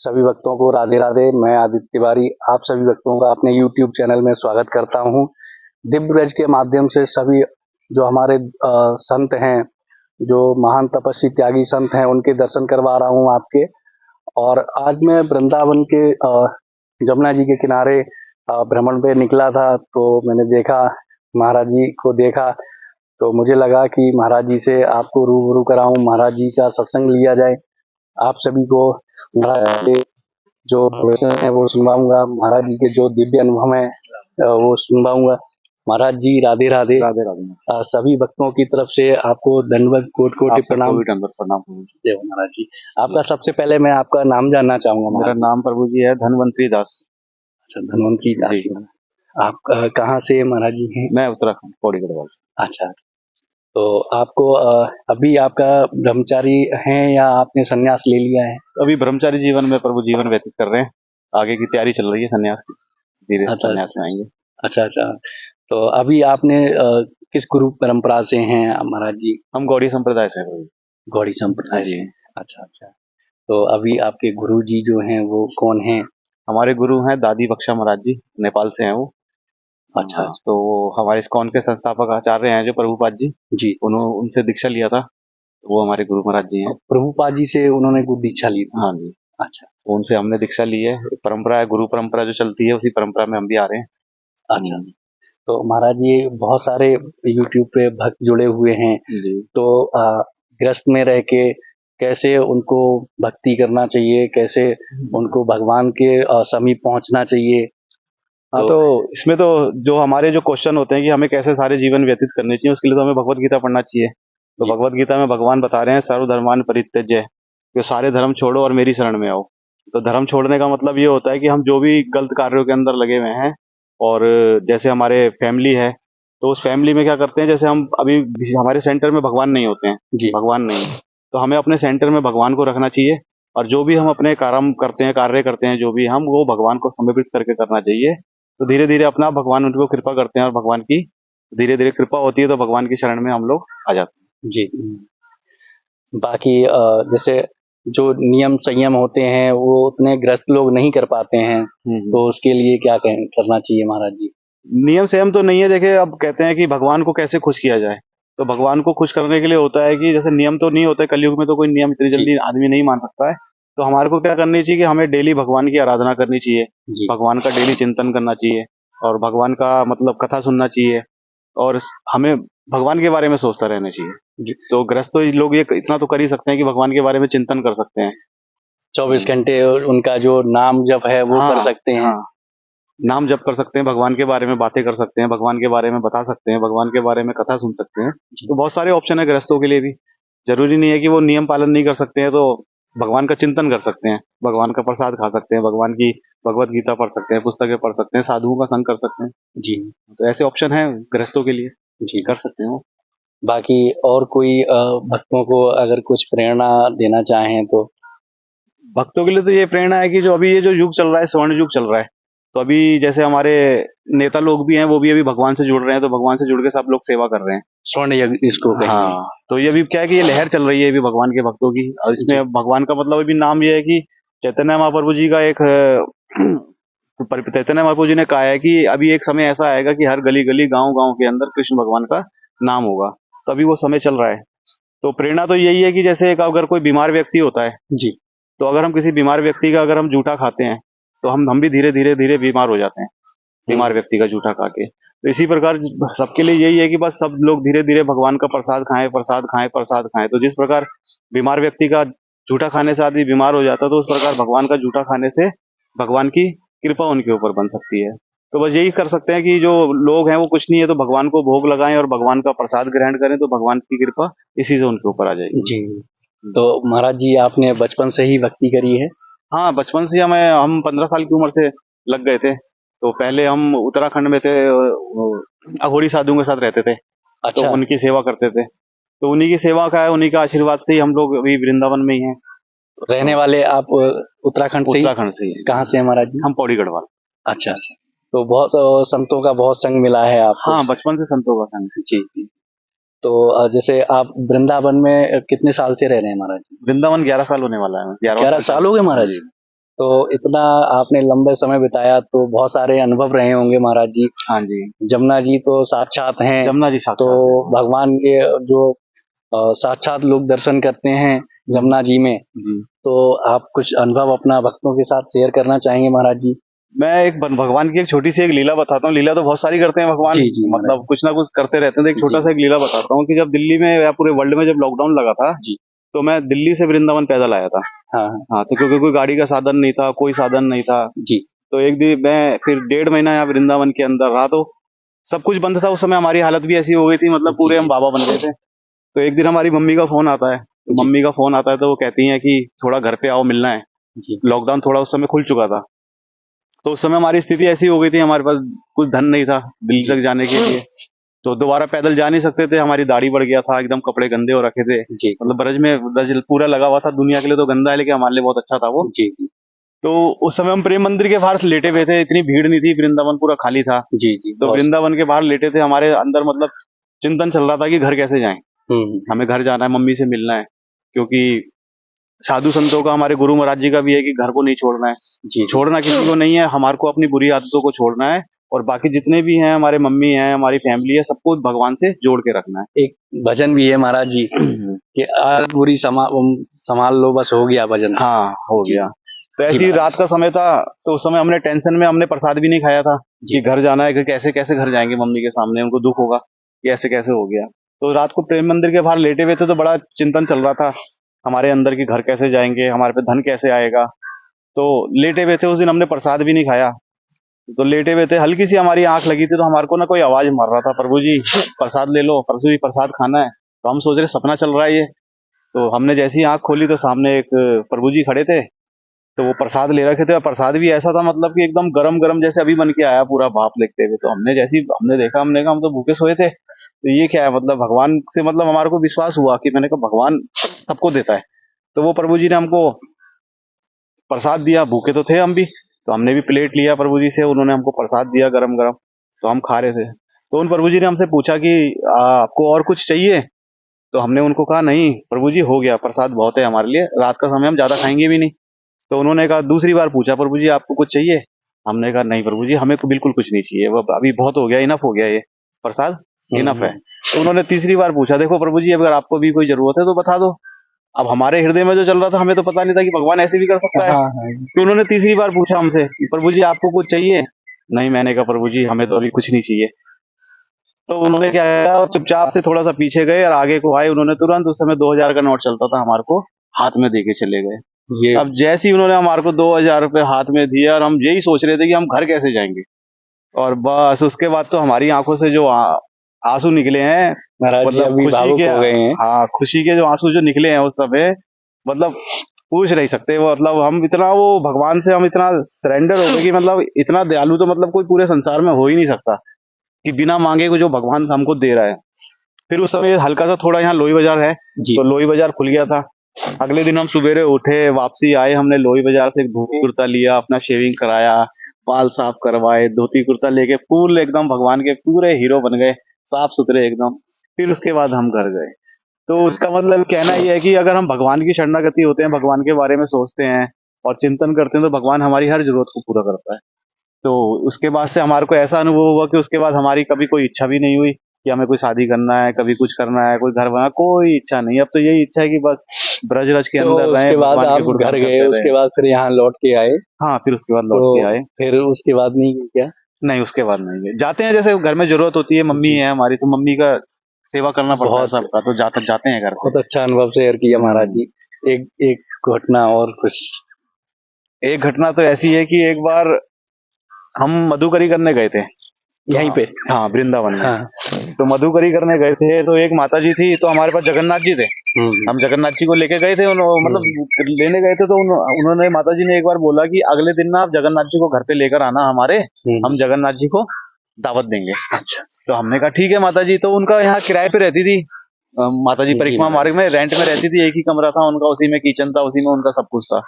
सभी भक्तों को राधे राधे। मैं आदित्य तिवारी आप सभी भक्तों का अपने YouTube चैनल में स्वागत करता हूँ। दिव्य ब्रज के माध्यम से सभी जो हमारे संत हैं, जो महान तपस्वी त्यागी संत हैं, उनके दर्शन करवा रहा हूँ आपके। और आज मैं वृंदावन के जमुना जी के किनारे भ्रमण पे निकला था, तो मैंने देखा, महाराज जी को देखा, तो मुझे लगा कि महाराज जी से आपको रूबरू कराऊं, महाराज जी का सत्संग लिया जाए। आप सभी को महाराज के जो प्रवचन है वो सुनवाऊंगा, महाराज जी के जो दिव्य अनुभव है वो सुनवाऊंगा। महाराज जी राधे राधे। राधे राधे। सभी भक्तों की तरफ से आपको दंडवत कोटि कोटि प्रणाम। प्रणाम। जय हो महाराज जी। आपका सबसे पहले मैं आपका नाम जानना चाहूंगा मेरा महाराज। नाम प्रभु जी है धनवंतरी दास। अच्छा, धनवंतरी दास जी। जी। आप कहाँ से महाराज जी हैं? मैं उत्तराखंड पौड़ी गढ़वाल से। अच्छा, तो आपको अभी आपका ब्रह्मचारी हैं या आपने संन्यास ले लिया है? अभी ब्रह्मचारी जीवन में प्रभु जीवन व्यतीत कर रहे हैं। आगे की तैयारी चल रही है संन्यास की, धीरे अच्छा संन्यास में आएंगे। अच्छा। तो अभी आपने किस गुरु परंपरा से हैं महाराज जी? हम गौड़ी संप्रदाय से हैं प्रभु। गौड़ी संप्रदाय जी। से। अच्छा। तो अभी आपके गुरु जी जो हैं वो कौन हैं? हमारे गुरु हैं दादी बख्शा महाराज जी, नेपाल से हैं वो। अच्छा। तो वो हमारे इस्कॉन के संस्थापक आचार्य हैं जो प्रभुपाद जी। जी। उन्होंने उनसे दीक्षा लिया था, तो वो हमारे गुरु महाराज जी हैं। प्रभुपाद जी से उन्होंने गुरु दीक्षा ली थी? हाँ जी। अच्छा। तो उनसे हमने दीक्षा ली है। एक परंपरा है, गुरु परंपरा जो चलती है उसी परंपरा में हम भी आ रहे हैं। अच्छा। तो महाराज जी बहुत सारे यूट्यूब पे भक्त जुड़े हुए हैं जी। तो गृहस्थ में रह के कैसे उनको भक्ति करना चाहिए, कैसे उनको भगवान के समीप पहुंचना चाहिए? हाँ, तो इसमें तो जो हमारे जो क्वेश्चन होते हैं कि हमें कैसे सारे जीवन व्यतीत करने चाहिए, उसके लिए तो हमें भगवत गीता पढ़ना चाहिए। तो भगवत गीता में भगवान बता रहे हैं सर्वधर्मान् परित्यज्य, कि सारे धर्म छोड़ो और मेरी शरण में आओ। तो धर्म छोड़ने का मतलब ये होता है कि हम जो भी गलत कार्यों के अंदर लगे हुए हैं, और जैसे हमारे फैमिली है, तो उस फैमिली में क्या करते हैं, जैसे हम अभी हमारे सेंटर में भगवान नहीं होते हैं, भगवान नहीं है, तो हमें अपने सेंटर में भगवान को रखना चाहिए। और जो भी हम अपने कार्य करते हैं जो भी हम, वो भगवान को समर्पित करके करना चाहिए। तो धीरे धीरे अपना भगवान उनको कृपा करते हैं, और भगवान की धीरे धीरे कृपा होती है, तो भगवान की शरण में हम लोग आ जाते हैं। जी। बाकी जैसे जो नियम संयम होते हैं वो उतने ग्रस्त लोग नहीं कर पाते हैं, तो उसके लिए क्या करना चाहिए महाराज जी? नियम संयम तो नहीं है। देखिए, अब कहते हैं कि भगवान को कैसे खुश किया जाए, तो भगवान को खुश करने के लिए होता है कि जैसे नियम तो नहीं होते, कलयुग में तो कोई नियम इतनी जल्दी आदमी नहीं मान सकता है। तो हमारे को क्या करनी चाहिए कि हमें डेली भगवान की आराधना करनी चाहिए, भगवान का डेली चिंतन करना चाहिए, और भगवान का मतलब कथा सुनना चाहिए, और हमें भगवान के बारे में सोचता रहना चाहिए। तो गृहस्थ तो लोग ये इतना तो कर ही सकते हैं कि भगवान के बारे में चिंतन कर सकते हैं। 24 घंटे उनका जो नाम जप है वो कर सकते हैं। नाम जप कर सकते हैं, भगवान के बारे में बातें कर सकते हैं, भगवान के बारे में बता सकते हैं, भगवान के बारे में कथा सुन सकते हैं। तो बहुत सारे ऑप्शन है गृहस्थों के लिए भी। जरूरी नहीं है कि वो नियम पालन नहीं कर सकते हैं, तो भगवान का चिंतन कर सकते हैं, भगवान का प्रसाद खा सकते हैं, भगवान की भगवत गीता पढ़ सकते हैं, पुस्तकें पढ़ सकते हैं, साधुओं का संग कर सकते हैं। जी। तो ऐसे ऑप्शन है गृहस्थों के लिए, जी कर सकते हैं वो। बाकी और कोई भक्तों को अगर कुछ प्रेरणा देना चाहें तो? भक्तों के लिए तो ये प्रेरणा है कि जो अभी ये जो युग चल रहा है, स्वर्ण युग चल रहा है, तो अभी जैसे हमारे नेता लोग भी हैं, वो भी अभी भगवान से जुड़ रहे हैं, तो भगवान से जुड़ के सब लोग सेवा कर रहे हैं। स्वर्ण यज्ञ इसको कहेंगे। हाँ, तो ये अभी क्या है कि ये लहर चल रही है अभी भगवान के भक्तों की, और इसमें भगवान का मतलब अभी नाम ये है कि चैतन्य महाप्रभु जी का एक चैतन्य महाप्रभु जी ने कहा है कि अभी एक समय ऐसा आएगा कि हर गली गली गांव गांव के अंदर कृष्ण भगवान का नाम होगा। तो अभी वो समय चल रहा है। तो प्रेरणा तो यही है कि जैसे अगर कोई बीमार व्यक्ति होता है जी, तो अगर हम किसी बीमार व्यक्ति का अगर हम जूठा खाते हैं, तो हम भी धीरे धीरे धीरे बीमार हो जाते हैं, बीमार व्यक्ति का जूठा खा के। तो इसी प्रकार सबके लिए यही है कि बस सब लोग धीरे धीरे भगवान का प्रसाद खाएं, प्रसाद खाएं, प्रसाद खाएं। तो जिस प्रकार बीमार व्यक्ति का जूठा खाने से आदमी बीमार हो जाता है, तो उस प्रकार भगवान का जूठा खाने से भगवान की कृपा उनके ऊपर बन सकती है। तो बस यही कर सकते हैं कि जो लोग हैं वो कुछ नहीं है तो भगवान को भोग लगाएं और भगवान का प्रसाद ग्रहण करें, तो भगवान की कृपा इसी से उनके ऊपर आ जाएगी। जी। तो महाराज जी आपने बचपन से ही भक्ति करी है? हाँ, बचपन से हम 15 साल की उम्र से लग गए थे। तो पहले हम उत्तराखंड में थे, अघोरी साधुओं के साथ रहते थे। अच्छा। तो उनकी सेवा करते थे। तो उन्हीं की सेवा का है, उन्हीं का आशीर्वाद से ही हम लोग अभी वृंदावन में ही हैं। रहने वाले आप उत्तराखंड से ही? उत्तराखंड से ही। कहाँ से है महाराज जी? हम पौड़ी गढ़वाल। अच्छा। तो बहुत संतों का बहुत संग मिला है आपको? हाँ, बचपन से संतों का संग। जी। तो जैसे आप वृंदावन में कितने साल से रह रहे हैं महाराज जी? वृंदावन 11 साल होने वाला है। 11 साल हो गए महाराज जी? तो इतना आपने लंबे समय बिताया तो बहुत सारे अनुभव रहे होंगे महाराज जी। हाँ जी, जमुना जी तो साक्षात हैं, जमुना जी तो साक्षात है। भगवान के जो साक्षात लोग दर्शन करते हैं जमुना जी में, जी। तो आप कुछ अनुभव अपना भक्तों के साथ शेयर करना चाहेंगे महाराज जी? मैं एक भगवान की एक छोटी सी एक लीला बताता हूँ। लीला तो बहुत सारी करते हैं भगवान, जी, जी महाराज। मतलब कुछ ना कुछ करते रहते हैं। तो एक छोटा जी, सा एक लीला बताता हूँ कि जब दिल्ली में या पूरे वर्ल्ड में जब लॉकडाउन लगा था, जी। तो मैं दिल्ली से वृंदावन पैदल आया था। हाँ, हाँ। हाँ, तो क्योंकि कोई गाड़ी का साधन नहीं था, कोई साधन नहीं था, जी, तो एक दिन मैं फिर 1.5 महीना यहाँ वृंदावन के अंदर रहा, तो सब कुछ बंद था। उस समय हमारी हालत भी ऐसी हो गई थी, मतलब जी, पूरे हम जी, बाबा बन गए थे। तो एक दिन हमारी मम्मी का फोन आता है, तो जी, मम्मी का फोन आता है तो वो कहती हैं कि थोड़ा घर पे आओ, मिलना है। जी, लॉकडाउन थोड़ा उस समय खुल चुका था, तो उस समय हमारी स्थिति ऐसी हो गई थी, हमारे पास कुछ धन नहीं था दिल्ली जी, तक जाने के लिए। तो दोबारा पैदल जा नहीं सकते थे, हमारी दाढ़ी बढ़ गया था, एकदम कपड़े गंदे हो रखे थे, जी, मतलब ब्रज पूरा लगा हुआ था। दुनिया के लिए तो गंदा है, लेकिन हमारे लिए बहुत अच्छा था वो। जी, जी, तो उस समय हम प्रेम मंदिर के बाहर लेटे हुए थे, इतनी भीड़ नहीं थी, वृंदावन पूरा खाली था। जी, जी, तो बहुत वृंदावन के बाहर लेटे थे, हमारे अंदर मतलब चिंतन चल रहा था कि घर कैसे जाएं, हुँ, हमें घर जाना है, मम्मी से मिलना है। क्योंकि साधु संतों का, हमारे गुरु महाराज जी का भी है कि घर को नहीं छोड़ना है, जी, जी। छोड़ना किसी को नहीं है, हमारे को अपनी बुरी आदतों को छोड़ना है, और बाकी जितने भी हैं, हमारे मम्मी हैं, हमारी फैमिली है, सबको भगवान से जोड़ के रखना एक भजन भी है महाराज जी है। कि आग बुरी संभाल लो, बस हो गया भजन। हाँ, हो जी, गया। तो जी ऐसी रात महाराज। का समय था, तो उस समय हमने टेंशन में हमने प्रसाद भी नहीं खाया था जी, कि घर जाना है, कि कैसे कैसे घर जाएंगे मम्मी के सामने, उनको दुख होगा कि ऐसे कैसे हो गया। तो रात को प्रेम मंदिर के बाहर लेटे हुए थे, तो बड़ा चिंतन चल रहा था हमारे अंदर कि घर कैसे जाएंगे, हमारे पे धन कैसे आएगा। तो लेटे हुए थे, उस दिन हमने प्रसाद भी नहीं खाया। तो लेटे हुए थे, हल्की सी हमारी आंख लगी थी, तो हमारे को ना कोई आवाज मार रहा था, प्रभु जी प्रसाद ले लो, प्रभु जी प्रसाद खाना है। तो हम सोच रहे सपना चल रहा है ये। तो हमने जैसी आंख खोली, तो सामने एक प्रभु जी खड़े थे, तो वो प्रसाद ले रखे थे, और प्रसाद भी ऐसा था, मतलब कि एकदम गरम गरम जैसे अभी बन के आया, पूरा भाप लेते हुए। तो हमने जैसी हमने देखा, हमने कहा हम तो भूखे सोए थे, तो ये क्या है, मतलब भगवान से, मतलब हमारे को विश्वास हुआ कि मैंने कहा भगवान सबको देता है। तो वो प्रभु जी ने हमको प्रसाद दिया, भूखे तो थे हम भी, तो हमने भी प्लेट लिया प्रभु जी से, उन्होंने हमको प्रसाद दिया गरम गरम, तो हम खा रहे थे। तो उन प्रभु जी ने हमसे पूछा कि आपको और कुछ चाहिए? तो हमने उनको कहा नहीं प्रभु जी, हो गया, प्रसाद बहुत है हमारे लिए, रात का समय हम ज्यादा खाएंगे भी नहीं। तो उन्होंने कहा, दूसरी बार पूछा, प्रभु जी आपको कुछ चाहिए? हमने कहा नहीं प्रभु जी, हमें को बिल्कुल कुछ नहीं चाहिए, वो अभी बहुत हो गया, इनफ हो गया, ये प्रसाद हुँ, इनफ है। हुँ। तो उन्होंने तीसरी बार पूछा, देखो प्रभु जी, अगर आपको भी कोई जरूरत है तो बता दो। अब हमारे हृदय में जो चल रहा था, हमें तो पता नहीं था कि भगवान ऐसे भी कर सकता है। हाँ, हाँ। तो उन्होंने तीसरी बार पूछा हमसे कि प्रभु जी आपको कुछ चाहिए? नहीं, मैंने कहा प्रभु जी हमें तो अभी कुछ नहीं चाहिए। तो उन्होंने क्या किया, चुपचाप से थोड़ा सा पीछे गए और आगे को आए, उन्होंने तुरंत, उस समय 2000 का नोट चलता था, हमारे को हाथ में दे के चले गए। ये अब जैसे ही उन्होंने हमारे को 2000 रुपए हाथ में दिया, और हम यही सोच रहे थे कि हम घर कैसे जाएंगे, और बस उसके बाद तो हमारी आंखों से जो आंसू निकले हैं, महाराज जी मतलब अभी खुशी भावुक के, हो गए हैं। हाँ खुशी के जो आंसू जो निकले हैं उस समय, मतलब पूछ नहीं सकते वो, मतलब हम इतना, वो भगवान से हम इतना सरेंडर हो गए कि मतलब इतना दयालु तो मतलब कोई पूरे संसार में हो ही नहीं सकता कि बिना मांगे को जो भगवान हमको दे रहा है। फिर उस समय हल्का सा थोड़ा यहाँ लोई बाजार है, जी, तो लोई बाजार खुल गया था। अगले दिन हम सुबेरे उठे, वापसी आए, हमने लोई बाजार से एक धोती कुर्ता लिया, अपना शेविंग कराया, बाल साफ करवाए, धोती कुर्ता लेके फुल एकदम भगवान के पूरे हीरो बन गए, साफ सुथरे एकदम। फिर उसके बाद हम घर गए। तो उसका मतलब कहना ये है कि अगर हम भगवान की शरणागति होते हैं, भगवान के बारे में सोचते हैं और चिंतन करते हैं, तो भगवान हमारी हर जरूरत को पूरा करता है। तो उसके बाद से हमारे को ऐसा अनुभव हुआ कि उसके बाद हमारी कभी कोई इच्छा भी नहीं हुई कि हमें कोई शादी करना है, कभी कुछ करना है, कोई घर बना, कोई इच्छा नहीं। अब तो यही इच्छा है कि बस ब्रज रज के तो अंदर रहें, उसके बाद भगवान के आप गुणगान घर गए, करते उसके रहें। बाद फिर यहाँ लौट के आए, हाँ, फिर उसके बाद तो लौट के आए। फिर उसके बाद नहीं क्या? नहीं, उसके बाद नहीं गए। जाते हैं, जैसे घर में जरूरत होती है, मम्मी जी, है हमारी, तो मम्मी का सेवा करना पड़ता है बहुत सबका, तो जाते हैं घर पे। बहुत अच्छा अनुभव शेयर किया महाराज हम्म। जी। एक एक घटना और कुछ? एक घटना तो ऐसी है कि एक बार हम मधुकरी करने गए थे, तो यहीं पे? हाँ वृंदावन में। हाँ। तो मधुकरी करने गए थे, तो एक माता जी थी, तो हमारे पास जगन्नाथ जी थे, हुँ, हम जगन्नाथ जी को लेके गए थे, हुँ, मतलब लेने गए थे। तो उन्होंने, माता जी ने एक बार बोला कि अगले दिन ना आप जगन्नाथ जी को घर पे लेकर आना हमारे, हुँ। हम जगन्नाथ जी को दावत देंगे। अच्छा। तो हमने कहा ठीक है माता जी। तो उनका यहाँ किराए पे रहती थी, माता जी जी परिक्रमा महाराज। मार्ग में रेंट में रहती थी, एक ही कमरा था उनका, उसी में किचन था, उसी में उनका सब कुछ था।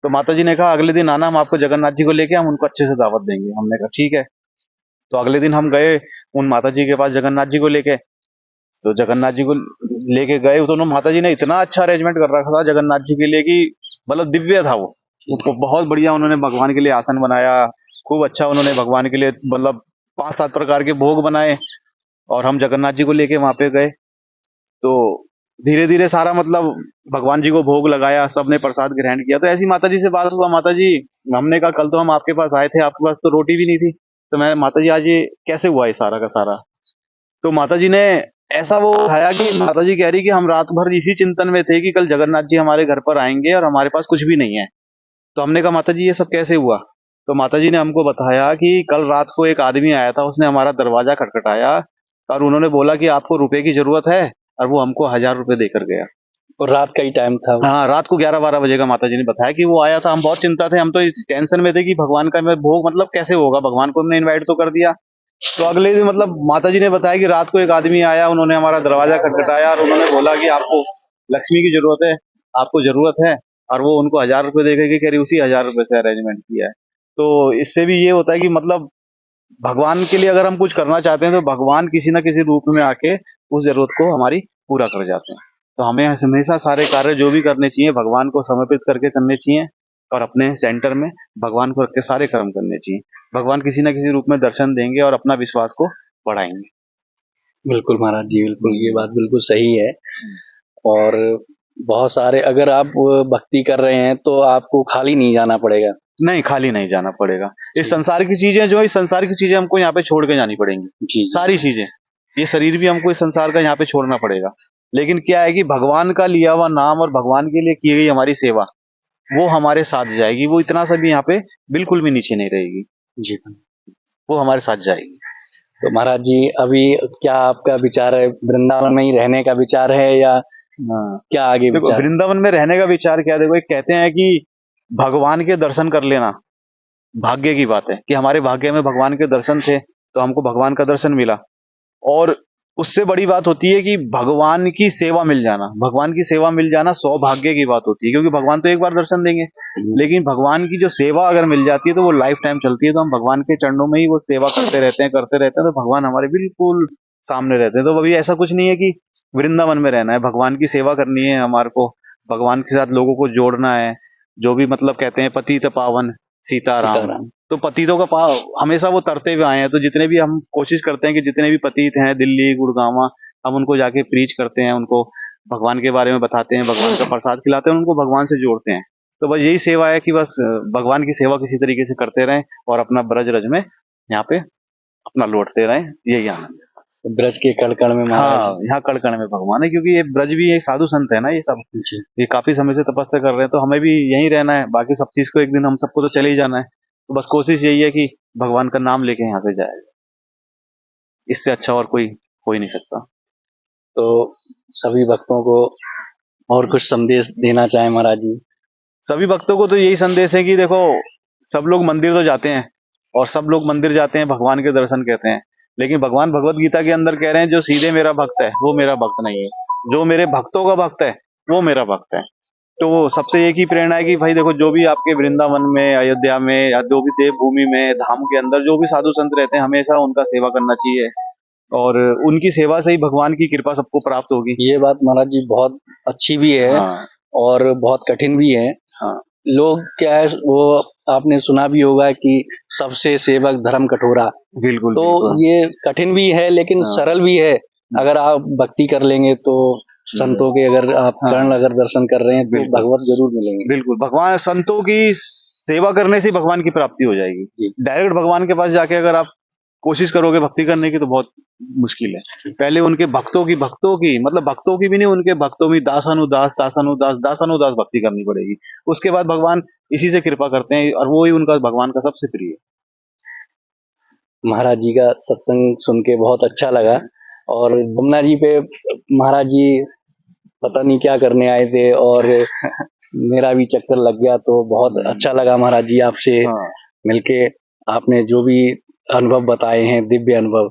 तो माता जी ने कहा अगले दिन आना, हम आपको जगन्नाथ जी को लेके, हम उनको अच्छे से दावत देंगे। हमने कहा ठीक है। तो अगले दिन हम गए उन माता जी के पास जगन्नाथ जी को लेके। तो जगन्नाथ जी को लेके गए, तो उन्होंने, माता जी ने इतना अच्छा अरेंजमेंट कर रखा था जगन्नाथ जी के लिए कि मतलब दिव्य था वो। बहुत बढ़िया उन्होंने भगवान के लिए आसन बनाया, खूब अच्छा उन्होंने भगवान के लिए मतलब 5-7 प्रकार के भोग बनाए और हम जगन्नाथ जी को लेके वहां पे गए। तो धीरे धीरे सारा मतलब भगवान जी को भोग लगाया, सबने प्रसाद ग्रहण किया। तो ऐसी माता जी से बात हुआ, माता जी हमने कहा कल तो हम आपके पास आए थे, आपके पास तो रोटी भी नहीं थी। तो मैं माता जी आज ये कैसे हुआ ये सारा का सारा? तो माता जी ने ऐसा वो उठाया कि माता जी कह रही कि हम रात भर इसी चिंतन में थे कि कल जगन्नाथ जी हमारे घर पर आएंगे और हमारे पास कुछ भी नहीं है। तो हमने कहा माता जी ये सब कैसे हुआ? तो माता जी ने हमको बताया कि कल रात को एक आदमी आया था, उसने हमारा दरवाजा खटखटाया और उन्होंने बोला कि आपको रुपए की जरूरत है, और वो हमको 1000 रुपए देकर गया। और रात का ही टाइम था वो। हाँ, रात को 11-12 बजे का माता जी ने बताया कि वो आया था। हम बहुत चिंता थे, हम तो इस टेंशन में थे कि भगवान का में भोग मतलब कैसे होगा, भगवान को हमने इनवाइट तो कर दिया। तो अगले दिन मतलब माता जी ने बताया कि रात को एक आदमी आया, उन्होंने हमारा दरवाजा खटखटाया और उन्होंने बोला कि आपको लक्ष्मी की जरूरत है, आपको जरूरत है, और वो उनको 1000 रुपए देकर के कह रही उसी 1000 रुपए से अरेंजमेंट किया है। तो इससे भी ये होता है कि मतलब भगवान के लिए अगर हम कुछ करना चाहते हैं तो भगवान किसी ना किसी रूप में आके उस जरूरत को हमारी पूरा कर जाते हैं। तो हमें हमेशा सारे कार्य जो भी करने चाहिए भगवान को समर्पित करके करने चाहिए, और अपने सेंटर में भगवान को रख के सारे कर्म करने चाहिए। भगवान किसी ना किसी रूप में दर्शन देंगे और अपना विश्वास को बढ़ाएंगे। बिल्कुल महाराज जी, बिल्कुल ये बात बिल्कुल सही है। और बहुत सारे अगर आप भक्ति कर रहे हैं तो आपको खाली नहीं जाना पड़ेगा। नहीं, खाली नहीं जाना पड़ेगा। इस जी। संसार की चीजें जो इस संसार की चीजें हमको यहाँ पे छोड़ के जानी पड़ेंगी, जी, जी। सारी चीजें। ये शरीर भी हमको इस संसार का यहाँ पे छोड़ना पड़ेगा। लेकिन क्या है कि भगवान का लिया हुआ नाम और भगवान के लिए की गई हमारी सेवा, वो हमारे साथ जाएगी। वो इतना सा भी यहाँ पे बिल्कुल भी नीचे नहीं रहेगी, जी। वो हमारे साथ जाएगी। तो महाराज जी अभी क्या आपका विचार है, वृंदावन में ही रहने का विचार है या हाँ, क्या आगे देखो विचार है? वृंदावन में रहने का विचार क्या है, देखो एक कहते हैं कि भगवान के दर्शन कर लेना भाग्य की बात है, कि हमारे भाग्य में भगवान के दर्शन थे तो हमको भगवान का दर्शन मिला। और उससे बड़ी बात होती है कि भगवान की सेवा मिल जाना, भगवान की सेवा मिल जाना सौभाग्य की बात होती है, क्योंकि भगवान तो एक बार दर्शन देंगे, लेकिन भगवान की जो सेवा अगर मिल जाती है तो वो लाइफ टाइम चलती है। तो हम भगवान के चरणों में ही वो सेवा करते रहते हैं, तो भगवान हमारे बिल्कुल सामने रहते हैं। तो अभी ऐसा कुछ नहीं है कि वृंदावन में रहना है, भगवान की सेवा करनी है हमारे को, भगवान के साथ लोगों को जोड़ना है। जो भी मतलब कहते हैं पतित पावन सीताराम, सीताराम। तो पतितों का पाव हमेशा वो तरते हुए आए हैं। तो जितने भी हम कोशिश करते हैं कि जितने भी पतित हैं दिल्ली गुड़गांव, हम उनको जाके प्रीच करते हैं, उनको भगवान के बारे में बताते हैं, भगवान का प्रसाद खिलाते हैं, उनको भगवान से जोड़ते हैं। तो बस यही सेवा है कि बस भगवान की सेवा किसी तरीके से करते रहें और अपना ब्रज रज में यहाँ पे अपना लौटते रहें, यही आनंद है। ब्रज के कण कण में महाराज हाँ, यहाँ कण में भगवान है, क्योंकि ये ब्रज भी एक साधु संत है ना, ये सब जी। ये काफी समय से तपस्या कर रहे हैं। तो हमें भी यहीं रहना है, बाकी सब चीज को एक दिन हम सबको तो चले ही जाना है। तो बस कोशिश यही है कि भगवान का नाम लेके यहाँ से जाए, इससे अच्छा और कोई हो ही नहीं सकता। तो सभी भक्तों को और कुछ संदेश देना चाहें महाराज जी? सभी भक्तों को तो यही संदेश है कि देखो, सब लोग मंदिर तो जाते हैं और सब लोग मंदिर जाते हैं भगवान के दर्शन कहते हैं, लेकिन भगवान भगवत गीता के अंदर कह रहे हैं जो सीधे मेरा भक्त है वो मेरा भक्त नहीं है, जो मेरे भक्तों का भक्त है वो मेरा भक्त है। तो वो सबसे एक ही प्रेरणा है कि भाई देखो, जो भी आपके वृंदावन में, अयोध्या में, या जो भी देव भूमि में, धाम के अंदर जो भी साधु संत रहते हैं, हमेशा उनका सेवा करना चाहिए, और उनकी सेवा से ही भगवान की कृपा सबको प्राप्त होगी। ये बात महाराज जी बहुत अच्छी भी है। हाँ, और बहुत कठिन भी है। हाँ, लोग क्या है वो आपने सुना भी होगा कि सबसे सेवक धर्म कठोरा। बिल्कुल तो बिल्कुल। ये कठिन भी है लेकिन हाँ, सरल भी है। अगर आप भक्ति कर लेंगे तो संतों के अगर आप हाँ, चरण अगर दर्शन कर रहे हैं तो बिल्कुल भगवत जरूर मिलेंगे। बिल्कुल। भगवान संतों की सेवा करने से भगवान की प्राप्ति हो जाएगी। जी। डायरेक्ट भगवान के पास जाके अगर आप कोशिश करोगे भक्ति करने की तो बहुत मुश्किल है। पहले उनके भक्तों की मतलब भक्तों की भी नहीं, उनके भक्तों में दासानुदास भक्ति करनी पड़ेगी। उसके बाद भगवान इसी से कृपा करते हैं, और वो ही उनका भगवान का सबसे प्रिय है। महाराज जी का सत्संग सुन के बहुत अच्छा लगा। और यमुना जी पे महाराज जी पता नहीं क्या करने आए थे और मेरा भी चक्कर लग गया, तो बहुत अच्छा लगा महाराज जी आपसे हाँ, मिलके। आपने जो भी अनुभव बताए हैं, दिव्य अनुभव,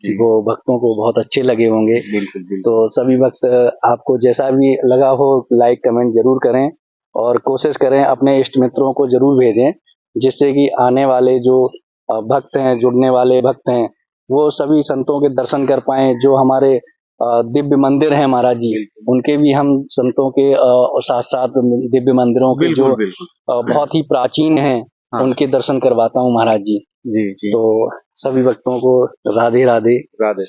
वो भक्तों को बहुत अच्छे लगे होंगे। बिल्कुल बिल्कुल। तो सभी भक्त आपको जैसा भी लगा हो लाइक कमेंट जरूर करें, और कोशिश करें अपने इष्ट मित्रों को जरूर भेजें, जिससे कि आने वाले जो भक्त हैं, जुड़ने वाले भक्त हैं, वो सभी संतों के दर्शन कर पाएं, जो हमारे दिव्य मंदिर है महाराज जी, उनके भी हम संतों के साथ साथ दिव्य मंदिरों के जो बिल्कुल बिल्कुल बहुत ही प्राचीन हैं, हाँ। उनके दर्शन करवाता हूँ महाराज जी। जी जी तो सभी भक्तों को राधे राधे। राधे